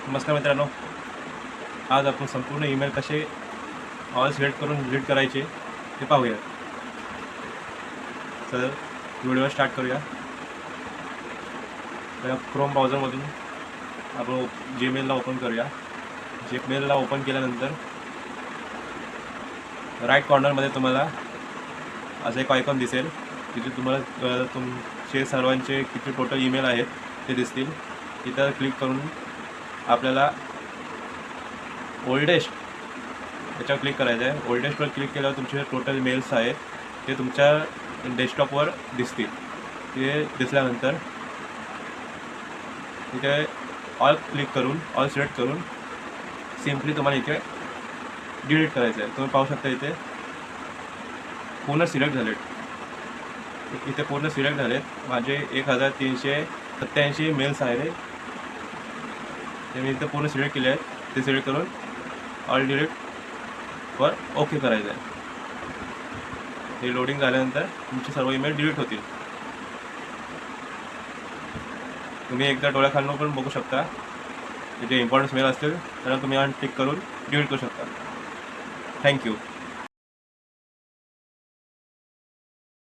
नमस्कार मित्रांनो, आज आपण संपूर्ण ईमेल कसे ऑल सिलेक्ट करून डिलीट करायचे ते पाहूया. तर व्हिडिओ स्टार्ट करूया. तर क्रोम ब्राउझरमधून आपण जीमेलला ओपन करूया. जीमेलला ओपन केल्यानंतर राईट कॉर्नरमध्ये तुम्हाला असं एक आयकॉन दिसेल, तिथे तुम्हाला तुमचे सर्वांचे किती टोटल ईमेल आहेत ते दिसतील. तिथं क्लिक करून आपल्याला ओल्डेस्ट याच्यावर क्लिक करायचं आहे. ओल्डेस्टवर क्लिक केल्यावर तुमचे टोटल मेल्स आहेत ते तुमच्या डेस्कटॉपवर दिसतील. ते दिसल्यानंतर इथे ऑल क्लिक करून ऑल सिलेक्ट करून सिम्पली तुम्हाला इथे डिलीट करायचं आहे. तुम्ही पाहू शकता इथे पूर्ण सिलेक्ट झालेत. इथे पूर्ण सिलेक्ट झालेत. माझे 1387 मेल्स आहेत ते मी इथे पूर्ण सिलेक्ट केले आहेत. ते सिलेक्ट करून ऑल डिलीटवर ओके करायचं आहे. हे लोडिंग झाल्यानंतर तुमचे सर्व ईमेल डिलीट होतील. तुम्ही एकदा डोळ्याखालून पण बघू शकता. जे इम्पॉर्टन्स मेल असतील तर तुम्ही टिक करून डिलीट करू शकता. थँक्यू.